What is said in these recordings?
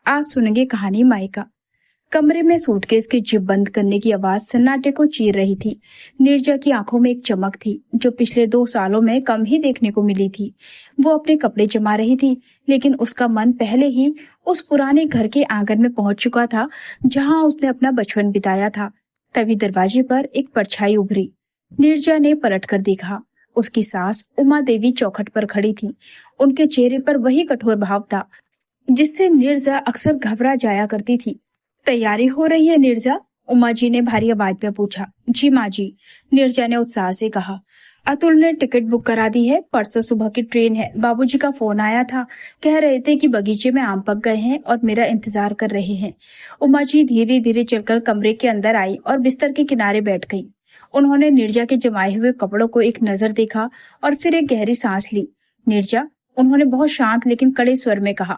आज सुनेंगे कहानी माइका। कमरे में सूटकेस की जिप बंद करने की आवाज सन्नाटे को चीर रही थी। नीरजा की आंखों में एक चमक थी जो पिछले 2 सालों में कम ही देखने को मिली थी। वो अपने कपड़े जमा रही थी, लेकिन उसका मन पहले ही उस पुराने घर के आंगन में पहुंच चुका था जहां उसने अपना बचपन बिताया था। तभी दरवाजे पर एक परछाई उभरी। नीरजा ने पलट कर देखा। उसकी सास उमा देवी चौखट पर खड़ी थी। उनके चेहरे पर वही कठोर भाव था जिससे नीरजा अक्सर घबरा जाया करती थी। तैयारी हो रही है नीरजा? उमा जी ने भारी आवाज में पूछा। जी माँ जी, नीरजा ने उत्साह से कहा। अतुल ने टिकट बुक करा दी है, परसों सुबह की ट्रेन है। बाबूजी का फोन आया था, कह रहे थे कि बगीचे में आम पक गए हैं और मेरा इंतजार कर रहे हैं। उमा जी धीरे धीरे चलकर कमरे के अंदर आई और बिस्तर के किनारे बैठ गई। उन्होंने नीरजा के जमाए हुए कपड़ों को एक नजर देखा और फिर एक गहरी सांस ली। नीरजा, उन्होंने बहुत शांत लेकिन कड़े स्वर में कहा,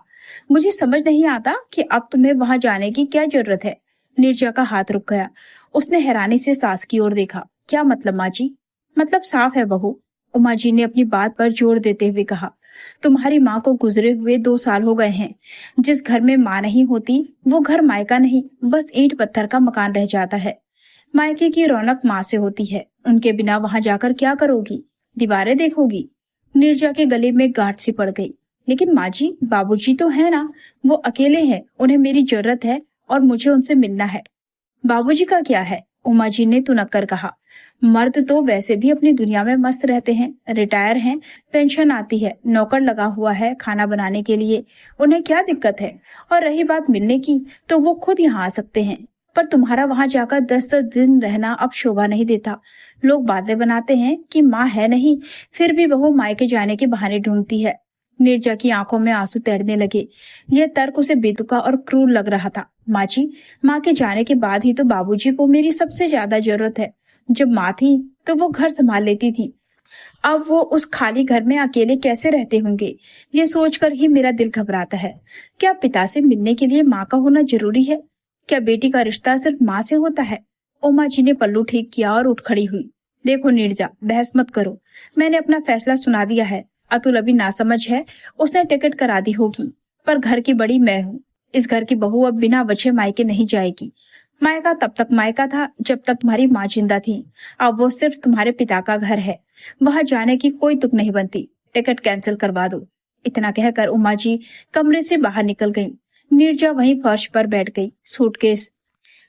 मुझे समझ नहीं आता कि अब तुम्हें वहां जाने की क्या जरूरत है। नीरजा का हाथ रुक गया। उसने हैरानी से सास की ओर देखा। क्या मतलब माँ जी? मतलब साफ है बहू, उमा जी ने अपनी बात पर जोर देते हुए कहा। तुम्हारी माँ को गुजरे हुए 2 साल हो गए हैं। जिस घर में माँ नहीं होती वो घर मायका नहीं, बस ईंट पत्थर का मकान रह जाता है। मायके की रौनक माँ से होती है। उनके बिना वहां जाकर क्या करोगी? दीवारें देखोगी? नीरजा के गले में गांठ सी पड़ गई। लेकिन माँ जी, बाबूजी तो है ना, वो अकेले हैं, उन्हें मेरी जरूरत है और मुझे उनसे मिलना है। बाबूजी का क्या है? उमा जी ने तुनक कर कहा। मर्द तो वैसे भी अपनी दुनिया में मस्त रहते हैं, रिटायर हैं, पेंशन आती है, नौकर लगा हुआ है खाना बनाने के लिए, उन्हें क्या दिक्कत है? और रही बात मिलने की, तो वो खुद यहाँ आ सकते हैं। पर तुम्हारा वहां जाकर 10-10 दिन रहना अब शोभा नहीं देता। लोग बातें बनाते हैं कि माँ है नहीं, फिर भी बहू मायके जाने के बहाने ढूंढती है। नीरजा की आंखों में आंसू तैरने लगे। यह तर्क उसे बेतुका और क्रूर लग रहा था। माँ जी, माँ के जाने के बाद ही तो बाबूजी को मेरी सबसे ज्यादा जरूरत है। जब माँ थी तो वो घर संभाल लेती थी, अब वो उस खाली घर में अकेले कैसे रहते होंगे, ये सोचकर ही मेरा दिल घबराता है। क्या पिता से मिलने के लिए माँ का होना जरूरी है? क्या बेटी का रिश्ता सिर्फ माँ से होता है? उमा जी ने पल्लू ठीक किया और उठ खड़ी हुई। देखो नीरजा, बहस मत करो, मैंने अपना फैसला सुना दिया है। अतुल अभी नासमझ है, उसने टिकट करा दी होगी, पर घर की बड़ी मैं हूँ। इस घर की बहू अब बिना वजह मायके नहीं जाएगी। मायका तब तक मायका था जब तक तुम्हारी माँ जिंदा थी, अब वो सिर्फ तुम्हारे पिता का घर है। वहां जाने की कोई तुक नहीं बनती। टिकट कैंसिल करवा दो। इतना कहकर उमा जी कमरे से बाहर निकल गई। नीरजा वहीं फर्श पर बैठ गई। सूटकेस,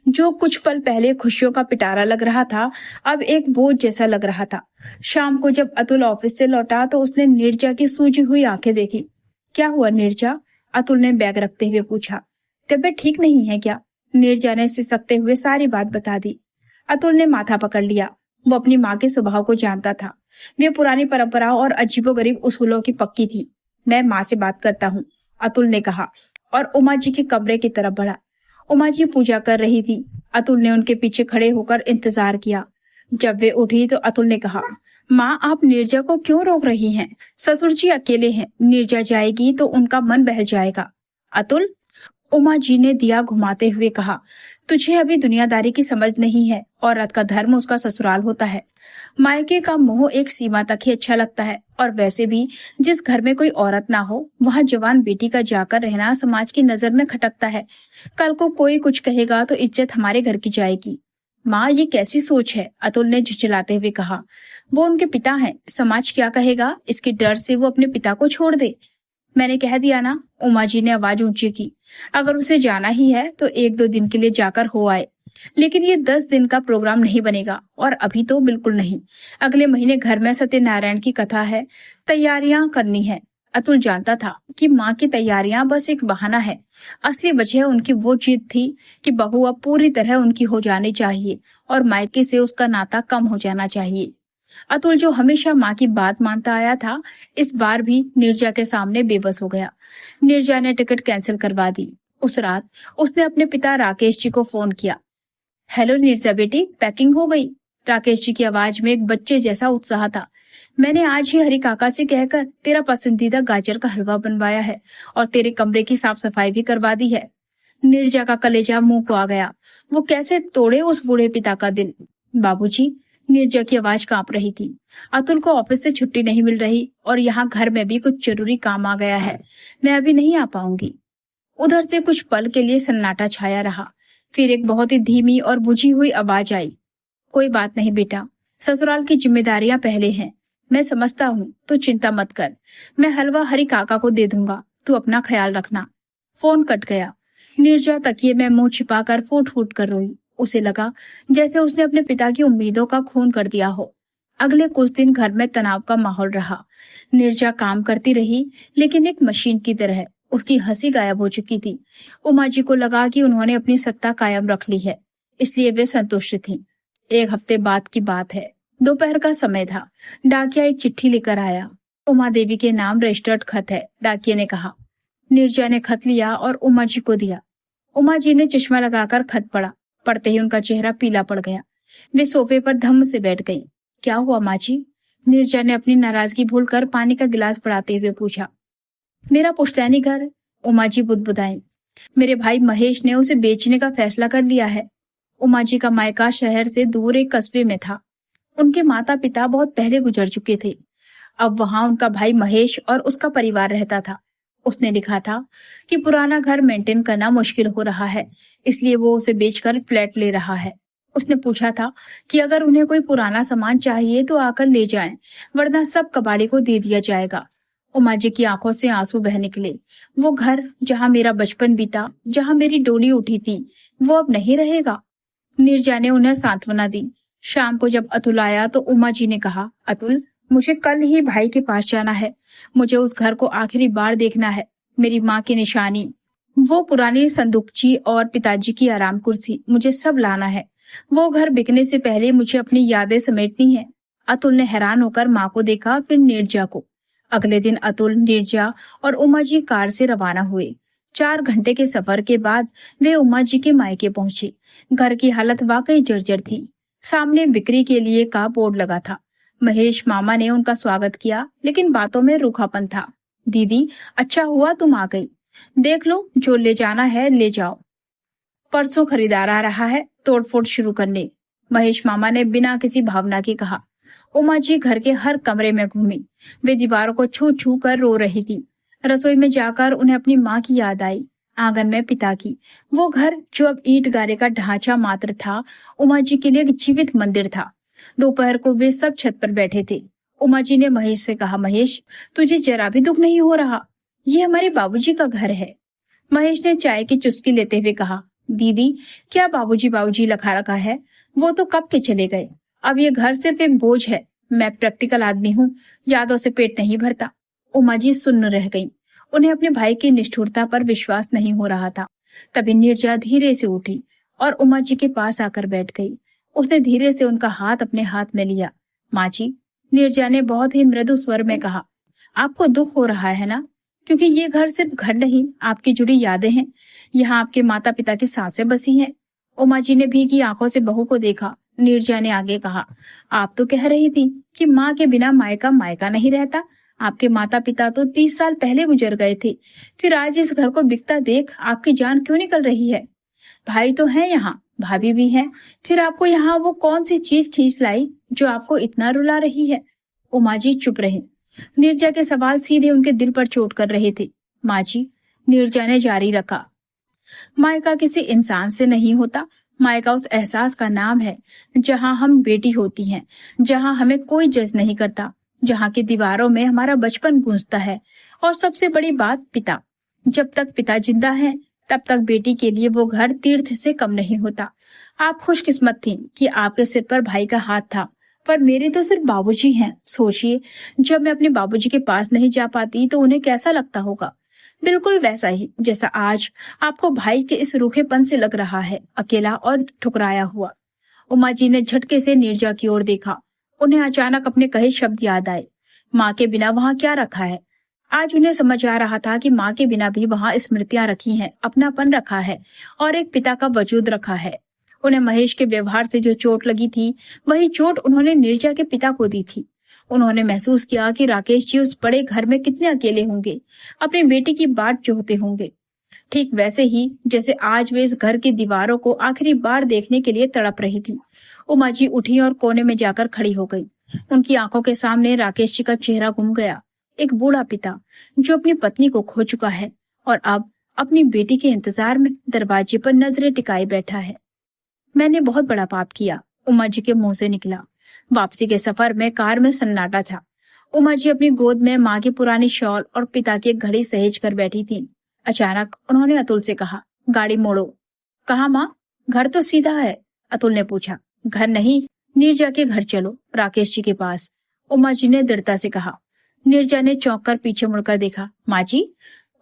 जो कुछ पल पहले खुशियों का पिटारा लग रहा था, अब एक बोझ जैसा लग रहा था। शाम को जब अतुल ऑफिस से लौटा तो उसने नीरजा की सूजी हुई आंखें देखी। क्या हुआ नीरजा? अतुल ने बैग रखते हुए पूछा। तबीयत ठीक नहीं है क्या? नीरजा ने सिसकते हुए सारी बात बता दी। अतुल ने माथा पकड़ लिया। वो अपनी माँ के स्वभाव को जानता था। वे पुरानी परंपराओं और अजीबोगरीब उसूलों की पक्की थी। मैं माँ से बात करता हूँ, अतुल ने कहा और उमा जी के कमरे की तरफ बढ़ा। उमा जी पूजा कर रही थी। अतुल ने उनके पीछे खड़े होकर इंतजार किया। जब वे उठी तो अतुल ने कहा, माँ, आप नीरजा को क्यों रोक रही हैं? ससुर जी अकेले हैं, नीरजा जाएगी तो उनका मन बहल जाएगा। अतुल, उमा जी ने दिया घुमाते हुए कहा, तुझे अभी दुनियादारी की समझ नहीं है। औरत का धर्म उसका ससुराल होता है। मायके का मोह एक सीमा तक ही अच्छा लगता है, और वैसे भी जिस घर में कोई औरत ना हो वहां जवान बेटी का जाकर रहना समाज की नजर में खटकता है। कल को कोई कुछ कहेगा तो इज्जत हमारे घर की जाएगी। माँ, ये कैसी सोच है? अतुल ने झुंझलाते हुए कहा। वो उनके पिता हैं, समाज क्या कहेगा इसके डर से वो अपने पिता को छोड़ दे। मैंने कह दिया ना, उमा जी ने आवाज ऊंची की। अगर उसे जाना ही है तो 1-2 दिन के लिए जाकर हो आए, लेकिन ये 10 दिन का प्रोग्राम नहीं बनेगा, और अभी तो बिल्कुल नहीं। अगले महीने घर में सत्यनारायण की कथा है, तैयारियां करनी है। अतुल जानता था कि माँ की तैयारियां बस एक बहाना है। असली वजह उनकी वो जिद थी कि बहू अब पूरी तरह उनकी हो जानी चाहिए और मायके से उसका नाता कम हो जाना चाहिए। अतुल, जो हमेशा माँ की बात मानता आया था, इस बार भी नीरजा के सामने बेबस हो गया। नीरजा ने टिकट कैंसिल करवा दी। उस रात उसने अपने पिता राकेश जी को फोन किया। हेलो नीरजा बेटी, पैकिंग हो गई? राकेश जी की आवाज में एक बच्चे जैसा उत्साह था। मैंने आज ही हरि काका से कहकर तेरा पसंदीदा गाजर का हलवा बनवाया है और तेरे कमरे की साफ सफाई भी करवा दी है। नीरजा का कलेजा मुंह को आ गया। वो कैसे तोड़े उस बूढ़े पिता का दिल। बाबूजी, नीरजा की आवाज कांप रही थी। अतुल को ऑफिस से छुट्टी नहीं मिल रही और यहाँ घर में भी कुछ जरूरी काम आ गया है, मैं अभी नहीं आ पाऊंगी। उधर से कुछ पल के लिए सन्नाटा छाया रहा। फिर एक बहुत ही धीमी और बुझी हुई आवाज आई, कोई बात नहीं बेटा, ससुराल की जिम्मेदारियां पहले हैं। मैं समझता हूँ, तू चिंता मत कर। मैं हलवा हरी काका को दे दूंगा, तू अपना ख्याल रखना। फोन कट गया। नीरजा तकिए में मुंह छिपाकर फूट फूट कर रोई। उसे लगा जैसे उसने अपने पिता की उम्मीदों का खून कर दिया हो। अगले कुछ दिन घर में तनाव का माहौल रहा। नीरजा काम करती रही, लेकिन एक मशीन की तरह। उसकी हंसी गायब हो चुकी थी। उमा जी को लगा कि उन्होंने अपनी सत्ता कायम रख ली है, इसलिए वे संतुष्ट थीं। एक हफ्ते बाद की बात है। दोपहर का समय था। डाकिया एक चिट्ठी लेकर आया। उमा देवी के नाम रजिस्टर्ड खत है, डाकिया ने कहा। नीरजा ने खत लिया और उमा जी को दिया। उमा जी ने चश्मा लगाकर खत पढ़ा। पढ़ते ही उनका चेहरा पीला पड़ गया। वे सोफे पर धम्म से बैठ गईं। क्या हुआ माँ जी? नीरजा ने अपनी नाराजगी भूलकर पानी का गिलास बढ़ाते हुए पूछा। मेरा पुश्तैनी घर, उमा जी बुदबुदाई। मेरे भाई महेश ने उसे बेचने का फैसला कर लिया है। उमा जी का मायका शहर से दूर एक कस्बे में था। उनके माता पिता बहुत पहले गुजर चुके थे। अब वहां उनका भाई महेश और उसका परिवार रहता था। उसने लिखा था कि पुराना घर मेंटेन करना मुश्किल हो रहा है, इसलिए वो उसे बेचकर फ्लैट ले रहा है। उसने पूछा था कि अगर उन्हें कोई पुराना सामान चाहिए तो आकर ले जाएं, वरना सब कबाड़ी को दे दिया जाएगा। उमा जी की आंखों से आंसू बह निकले। वो घर जहां मेरा बचपन बीता, जहां मेरी डोली उठी थी, वो अब नहीं रहेगा। नीरजा ने उन्हें सांत्वना दी। शाम को जब अतुल आया तो उमा जी ने कहा, अतुल, मुझे कल ही भाई के पास जाना है। मुझे उस घर को आखिरी बार देखना है। मेरी माँ की निशानी, वो पुरानी संदूकची और पिताजी की आराम कुर्सी, मुझे सब लाना है। वो घर बिकने से पहले मुझे अपनी यादें समेटनी है। अतुल ने हैरान होकर माँ को देखा, फिर नीरजा को। अगले दिन अतुल, नीरजा और उमा जी कार से रवाना हुए। 4 घंटे के सफर के बाद वे उमा जी के मायके पहुंचे। घर की हालत वाकई जर्जर थी। सामने बिक्री के लिए का बोर्ड लगा था। महेश मामा ने उनका स्वागत किया, लेकिन बातों में रूखापन था। दीदी, अच्छा हुआ तुम आ गई। देख लो, जो ले जाना है ले जाओ। परसों खरीदार आ रहा है, तोड़फोड़ शुरू करने, महेश मामा ने बिना किसी भावना के कहा। उमा जी घर के हर कमरे में घूमी। वे दीवारों को छू छू कर रो रही थी। रसोई में जाकर उन्हें अपनी माँ की याद आई। आंगन में पिता की। वो घर जो अब ईंट गारे का ढांचा मात्र था, उमा जी के लिए एक जीवित मंदिर था। दोपहर को वे सब छत पर बैठे थे। उमा जी ने महेश से कहा, महेश, तुझे जरा भी दुख नहीं हो रहा? ये हमारे बाबूजी का घर है। महेश ने चाय की चुस्की लेते हुए कहा, दीदी, क्या बाबूजी बाबूजी लखा रखा है? वो तो कब के चले गए। अब ये घर सिर्फ एक बोझ है। मैं प्रैक्टिकल आदमी हूँ, यादों से पेट नहीं भरता। उमा जी सुन्न रह गईं। उन्हें अपने भाई की निष्ठुरता पर विश्वास नहीं हो रहा था। तभी नीरजा धीरे से उठी और उमा जी के पास आकर बैठ गई। उसने धीरे से उनका हाथ अपने हाथ में लिया। माँ जी, नीरजा ने बहुत ही मृदु स्वर में कहा, आपको दुख हो रहा है ना? क्योंकि ये घर सिर्फ घर नहीं, आपकी जुड़ी यादें हैं। यहाँ आपके माता पिता की सांसें बसी हैं। उमा जी ने भीगी आंखों से बहू को देखा। नीरजा ने आगे कहा, आप तो कह रही थी कि माँ के बिना मायका मायका नहीं रहता। आपके माता पिता तो 30 साल पहले गुजर गए थे। फिर आज इस घर को बिकता देख आपकी जान क्यों निकल रही है? भाई तो है यहाँ, भाभी भी है। फिर आपको यहाँ वो कौन सी चीज खींच लाई जो आपको इतना रुला रही है? उमा जी चुप रही। नीरजा के सवाल सीधे उनके दिल पर चोट कर रहे थे। माँ जी, नीरजा ने जारी रखा, मायका किसी इंसान से नहीं होता। मायका उस एहसास का नाम है जहां हम बेटी होती हैं, जहां हमें कोई जज नहीं करता, जहां की दीवारों में हमारा बचपन गूंजता है। और सबसे बड़ी बात, पिता। जब तक पिता जिंदा है, तब तक बेटी के लिए वो घर तीर्थ से कम नहीं होता। आप खुशकिस्मत थी कि आपके सिर पर भाई का हाथ था, पर मेरे तो सिर्फ बाबूजी हैं। सोचिए, जब मैं अपने बाबूजी के पास नहीं जा पाती तो उन्हें कैसा लगता होगा। बिल्कुल वैसा ही जैसा आज आपको भाई के इस रूखेपन से लग रहा है, अकेला और ठुकराया हुआ। उमा जी ने झटके से नीरजा की ओर देखा। उन्हें अचानक अपने कहे शब्द याद आए। माँ के बिना वहां क्या रखा है? आज उन्हें समझ आ रहा था कि माँ के बिना भी वहां स्मृतियां रखी हैं, अपनापन रखा है और एक पिता का वजूद रखा है। उन्हें महेश के व्यवहार से जो चोट लगी थी, वही चोट उन्होंने नीरजा के पिता को दी थी। उन्होंने महसूस किया कि राकेश जी उस बड़े घर में कितने अकेले होंगे, अपनी बेटी की बाट जोहते होंगे। ठीक वैसे ही जैसे आज वे इस घर की दीवारों को आखिरी बार देखने के लिए तड़प रही थी। उमा जी उठी और कोने में जाकर खड़ी हो गई। उनकी आंखों के सामने राकेश जी का चेहरा घूम गया। एक बूढ़ा पिता जो अपनी पत्नी को खो चुका है और अब अपनी बेटी के इंतजार में दरवाजे पर नजरें टिकाए बैठा है। मैंने बहुत बड़ा पाप किया, उमा जी के मुंह से निकला। वापसी के सफर में कार में सन्नाटा था। उमा जी अपनी गोद में माँ की पुरानी शॉल और पिता की एक घड़ी सहेज कर बैठी थी। अचानक उन्होंने अतुल से कहा, गाड़ी मोड़ो। कहा माँ? घर तो सीधा है, अतुल ने पूछा। घर नहीं, नीरजा के घर चलो, राकेश जी के पास, उमा जी ने दृढ़ता से कहा। नीरजा ने चौंक कर पीछे मुड़कर देखा। माँ जी?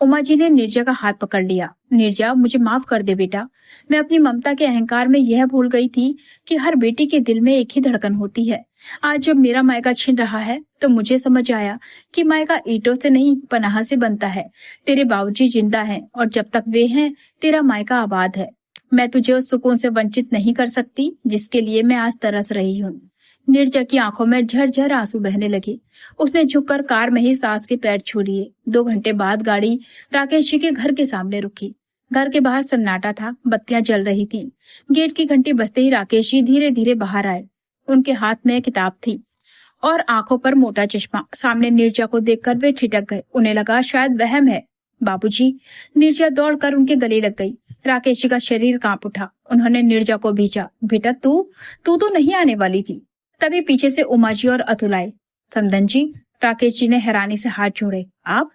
उमा जी ने नीरजा का हाथ पकड़ लिया। नीरजा, मुझे माफ कर दे बेटा, मैं अपनी ममता के अहंकार में यह भूल गई थी कि हर बेटी के दिल में एक ही धड़कन होती है। आज जब मेरा मायका छिन रहा है तो मुझे समझ आया कि मायका ईंटों से नहीं, पनाह से बनता है। तेरे बाबूजी जिंदा हैं और जब तक वे हैं तेरा मायका आबाद है। मैं तुझे उस सुकून से वंचित नहीं कर सकती जिसके लिए मैं आज तरस रही हूँ। नीरजा की आंखों में झरझर आंसू बहने लगे। उसने झुककर कार में ही सास के पैर छू लिए। 2 घंटे बाद गाड़ी राकेश जी के घर के सामने रुकी। घर के बाहर सन्नाटा था, बत्तियां जल रही थीं। गेट की घंटी बजते ही राकेश जी धीरे धीरे बाहर आए। उनके हाथ में किताब थी और आंखों पर मोटा चश्मा। सामने नीरजा को देखकर वे ठिठक गए। उन्हें लगा शायद वहम है। बाबूजी, नीरजा दौड़कर उनके गले लग गई। राकेश जी का शरीर कांप उठा। उन्होंने नीरजा को भींचा। बेटा, तू तो नहीं आने वाली थी। तभी पीछे से उमा जी और अतुल आए। समदन जी, राकेश जी ने हैरानी से हाथ जोड़े। आप?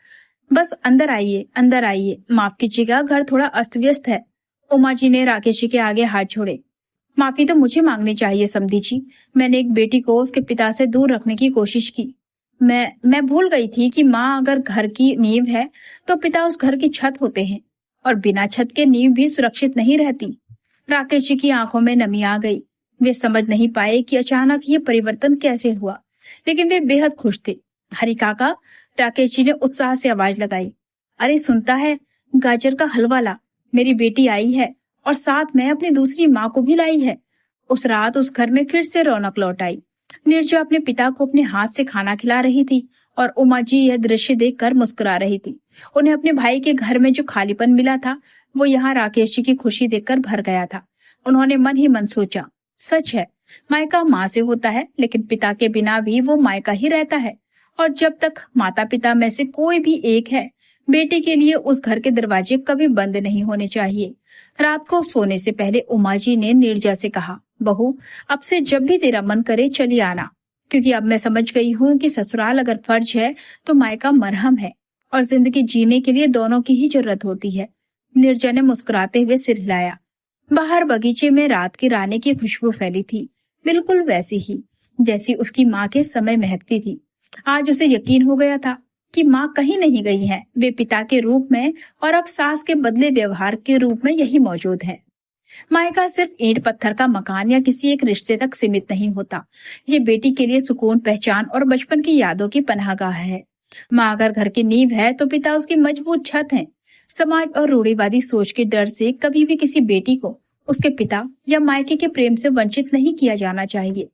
बस अंदर आइए, अंदर आइए। माफ कीजिएगा, घर थोड़ा अस्त व्यस्त है। उमा जी ने राकेश जी के आगे हाथ जोड़े। माफी तो मुझे मांगनी चाहिए समधी जी। मैंने एक बेटी को उसके पिता से दूर रखने की कोशिश की। मैं भूल गई थी कि माँ अगर घर की नींव है तो पिता उस घर की छत होते हैं और बिना छत के नींव भी सुरक्षित नहीं रहती। राकेश जी की आंखों में नमी आ गई। वे समझ नहीं पाए कि अचानक ये परिवर्तन कैसे हुआ, लेकिन वे बेहद खुश थे। हरी काका, राकेश जी ने उत्साह से आवाज लगाई। अरे सुनता है, गाजर का हलवा ला, मेरी बेटी आई है और साथ में अपनी दूसरी माँ को भी लाई है। उस रात उस घर में फिर से रौनक लौट आई। नीरजा अपने पिता को अपने हाथ से खाना खिला रही थी और उमा जी यह दृश्य देखकर मुस्कुरा रही थी। उन्हें अपने भाई के घर में जो खालीपन मिला था वो यहाँ राकेश जी की खुशी देखकर भर गया था। उन्होंने मन ही मन सोचा, सच है, मायका माँ से होता है, लेकिन पिता के बिना भी वो मायका ही रहता है। और जब तक माता पिता में से कोई भी एक है, बेटी के लिए उस घर के दरवाजे कभी बंद नहीं होने चाहिए। रात को सोने से पहले उमा जी ने नीरजा से कहा, बहू, अब से जब भी तेरा मन करे चली आना, क्योंकि अब मैं समझ गई हूँ कि ससुराल अगर फर्ज है तो मायका मरहम है और जिंदगी जीने के लिए दोनों की ही जरूरत होती है। नीरजा ने मुस्कुराते हुए सिर हिलाया। बाहर बगीचे में रात की रानी की खुशबू फैली थी, बिल्कुल वैसी ही जैसी उसकी माँ के समय महकती थी। आज उसे यकीन हो गया था कि माँ कहीं नहीं गई है, वे पिता के रूप में और अब सास के बदले व्यवहार के रूप में यही मौजूद है। मायका सिर्फ ईंट पत्थर का मकान या किसी एक रिश्ते तक सीमित नहीं होता। ये बेटी के लिए सुकून, पहचान और बचपन की यादों की पनाहगाह है। माँ अगर घर की नींव है तो पिता उसकी मजबूत छत है। समाज और रूढ़िवादी सोच के डर से कभी भी किसी बेटी को उसके पिता या मायके के प्रेम से वंचित नहीं किया जाना चाहिए।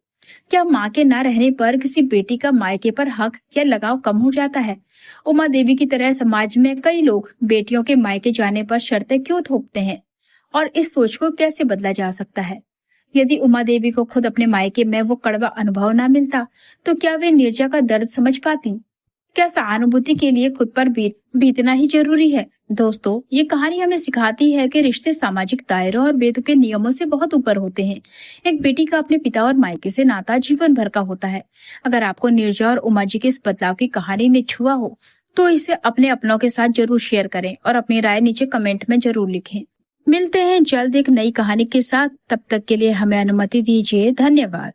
क्या माँ के न रहने पर किसी बेटी का मायके पर हक या लगाव कम हो जाता है? उमा देवी की तरह समाज में कई लोग बेटियों के मायके जाने पर शर्तें क्यों थोपते हैं और इस सोच को कैसे बदला जा सकता है? यदि उमा देवी को खुद अपने मायके में वो कड़वा अनुभव न मिलता तो क्या वे नीरजा का दर्द समझ पाती? क्या सहानुभूति के लिए खुद पर बीतना ही जरूरी है? दोस्तों, ये कहानी हमें सिखाती है कि रिश्ते सामाजिक दायरों और बेतुके नियमों से बहुत ऊपर होते हैं। एक बेटी का अपने पिता और मायके से नाता जीवन भर का होता है। अगर आपको नीरजा और उमा जी के इस बदलाव की कहानी ने छुआ हो तो इसे अपने अपनों के साथ जरूर शेयर करें और अपनी राय नीचे कमेंट में जरूर लिखें। मिलते हैं जल्द एक नई कहानी के साथ। तब तक के लिए हमें अनुमति दीजिए। धन्यवाद।